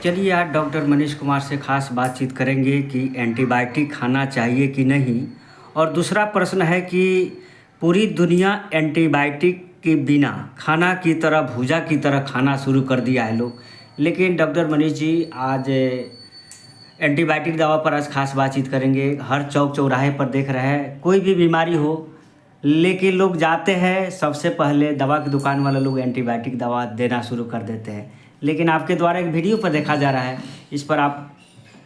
चलिए आज डॉक्टर मनीष कुमार से खास बातचीत करेंगे कि एंटीबायोटिक खाना चाहिए कि नहीं। और दूसरा प्रश्न है कि पूरी दुनिया एंटीबायोटिक के बिना खाना की तरह भूजा की तरह खाना शुरू कर दिया है लोग, लेकिन डॉक्टर मनीष जी आज एंटीबायोटिक दवा पर आज खास बातचीत करेंगे। हर चौक चौराहे पर देख रहे हैं कोई भी बीमारी हो, लेकिन लोग जाते हैं सबसे पहले दवा की दुकान वाले लोग एंटीबायोटिक दवा देना शुरू कर देते हैं। लेकिन आपके द्वारा एक वीडियो पर देखा जा रहा है, इस पर आप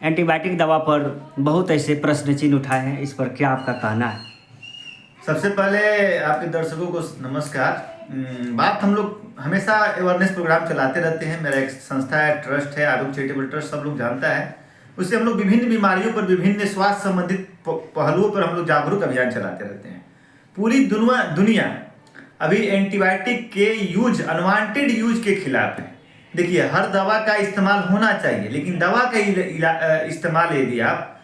एंटीबायोटिक दवा पर बहुत ऐसे प्रश्न चिन्ह उठाए हैं, इस पर क्या आपका कहना है? सबसे पहले आपके दर्शकों को नमस्कार। बात हम लोग हमेशा अवेयरनेस प्रोग्राम चलाते रहते हैं। मेरा एक संस्था है, ट्रस्ट है, आरोग्य चैरिटेबल ट्रस्ट, सब लोग जानता है। उससे हम लोग विभिन्न बीमारियों पर, विभिन्न स्वास्थ्य संबंधित पहलुओं पर हम लोग जागरूक अभियान चलाते रहते हैं। पूरी दुनिया अभी एंटीबायोटिक के यूज, अनवांटेड यूज के खिलाफ है। देखिए, हर दवा का इस्तेमाल होना चाहिए, लेकिन दवा का इस्तेमाल यदि आप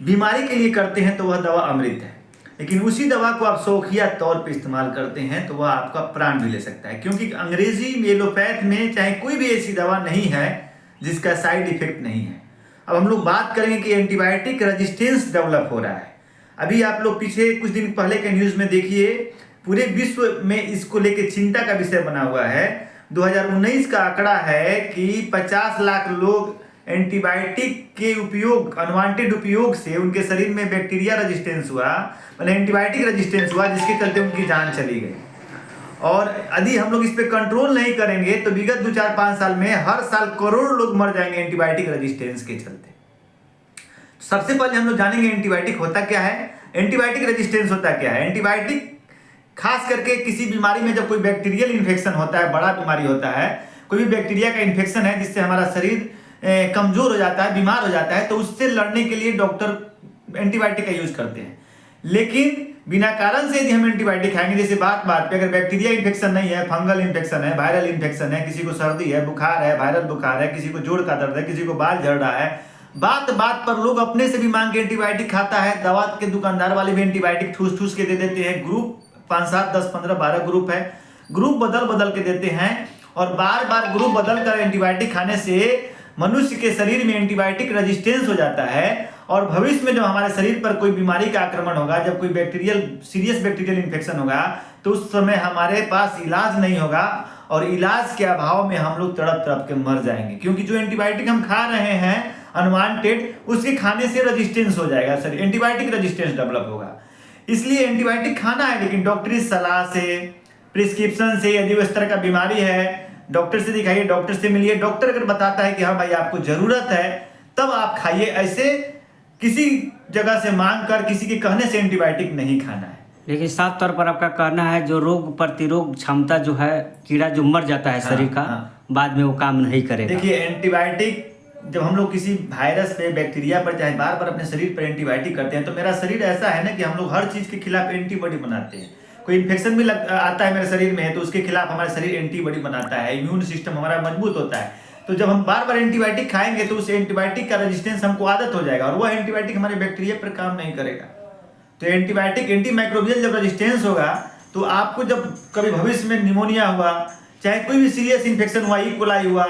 बीमारी के लिए करते हैं तो वह दवा अमृत है, लेकिन उसी दवा को आप शौकिया तौर पे इस्तेमाल करते हैं तो वह आपका प्राण भी ले सकता है। क्योंकि अंग्रेजी एलोपैथ में चाहे कोई भी ऐसी दवा नहीं है जिसका साइड इफेक्ट नहीं है। अब हम लोग बात करेंगे कि एंटीबायोटिक रेजिस्टेंस डेवलप हो रहा है। अभी आप लोग पीछे कुछ दिन पहले के न्यूज़ में देखिए, पूरे विश्व में इसको लेकर चिंता का विषय बना हुआ है। 2019 का आंकड़ा है कि 50 लाख लोग एंटीबायोटिक के उपयोग, अनवांटेड उपयोग से उनके शरीर में बैक्टीरिया रेजिस्टेंस हुआ, मतलब एंटीबायोटिक रेजिस्टेंस हुआ, जिसके चलते उनकी जान चली गई। और यदि हम लोग इस पे कंट्रोल नहीं करेंगे तो विगत 2-4-5 साल में हर साल करोड़ों लोग मर जाएंगे एंटीबायोटिक रेजिस्टेंस के चलते। सबसे पहले हम लोग जानेंगे एंटीबायोटिक होता क्या है, एंटीबायोटिक रेजिस्टेंस होता क्या है। एंटीबायोटिक खास करके किसी बीमारी में जब कोई बैक्टीरियल इन्फेक्शन होता है, बड़ा बीमारी होता है, कोई भी बैक्टीरिया का इन्फेक्शन है जिससे हमारा शरीर कमजोर हो जाता है, बीमार हो जाता है, तो उससे लड़ने के लिए डॉक्टर एंटीबायोटिक का यूज करते हैं। लेकिन बिना कारण से यदि हम एंटीबायोटिक खाएंगे, जैसे बात पे अगर बैक्टीरिया इन्फेक्शन नहीं है, फंगल इन्फेक्शन है, वायरल इन्फेक्शन है, किसी को सर्दी है, बुखार है, वायरल बुखार है, किसी को जोड़ का दर्द है, किसी को बाल झड़ रहा है, बात पर लोग अपने से भी मांग के एंटीबायोटिक खाता है। दवा के दुकानदार वाले भी एंटीबायोटिक ठूस ठूस के दे देते हैं। ग्रुप 5, 7, 10, 15, 12 ग्रुप है, ग्रुप बदल के देते हैं। और बार ग्रुप बदल कर एंटीबायोटिक खाने से मनुष्य के शरीर में एंटीबायोटिक रेजिस्टेंस हो जाता है। और भविष्य में जब हमारे शरीर पर कोई बीमारी का आक्रमण होगा, जब कोई सीरियस बैक्टीरियल इन्फेक्शन होगा, तो उस समय हमारे पास इलाज नहीं होगा और इलाज के अभाव में हम लोग तड़प के मर जाएंगे। क्योंकि जो एंटीबायोटिक हम खा रहे हैं अनवांटेड, उसके खाने से रेजिस्टेंस हो जाएगा, शरीर एंटीबायोटिक रेजिस्टेंस डेवलप होगा। इसलिए एंटीबायोटिक खाना है, लेकिन डॉक्टरी सलाह से, प्रिस्क्रिप्शन से। यदि उस तरह का बीमारी है, डॉक्टर से दिखाइए, डॉक्टर से मिलिए। डॉक्टर अगर बताता है कि हाँ भाई आपको जरूरत है, तब आप खाइए। ऐसे किसी जगह से मांग कर, किसी के कहने से एंटीबायोटिक नहीं खाना है। लेकिन साफ तौर पर आपका कहना है जो रोग प्रतिरोध क्षमता जो है, कीड़ा जो मर जाता है शरीर का, बाद में वो काम नहीं करेगा। देखिए, एंटीबायोटिक जब हम लोग किसी वायरस पे, बैक्टीरिया पर, चाहे बार अपने शरीर पर एंटीबायोटिक करते हैं, तो मेरा शरीर ऐसा है ना कि हम लोग हर चीज के खिलाफ एंटीबॉडी बनाते हैं। कोई इन्फेक्शन भी आता है मेरे शरीर में, तो उसके खिलाफ हमारा शरीर एंटीबॉडी बनाता है, इम्यून सिस्टम हमारा मजबूत होता है। तो जब हम बार एंटीबायोटिक खाएंगे तो उस एंटीबायोटिक का रेजिस्टेंस हमको आदत हो जाएगा और वह एंटीबायोटिक हमारे बैक्टीरिया पर काम नहीं करेगा। तो एंटीबायोटिक, एंटीमाइक्रोबियल जब रेजिस्टेंस होगा, तो आपको जब कभी भविष्य में निमोनिया हुआ, चाहे कोई भी सीरियस इन्फेक्शन हुआ, ई कोलाई हुआ,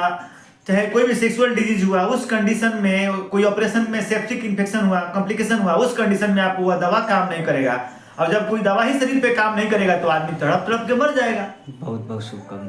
चाहे कोई भी सेक्सुअल डिजीज हुआ, उस कंडीशन में, कोई ऑपरेशन में सेप्टिक इन्फेक्शन हुआ, कॉम्प्लिकेशन हुआ, उस कंडीशन में आपको वह दवा काम नहीं करेगा। और जब कोई दवा ही शरीर पे काम नहीं करेगा तो आदमी तड़प के मर जाएगा। बहुत शुभकामनाएं।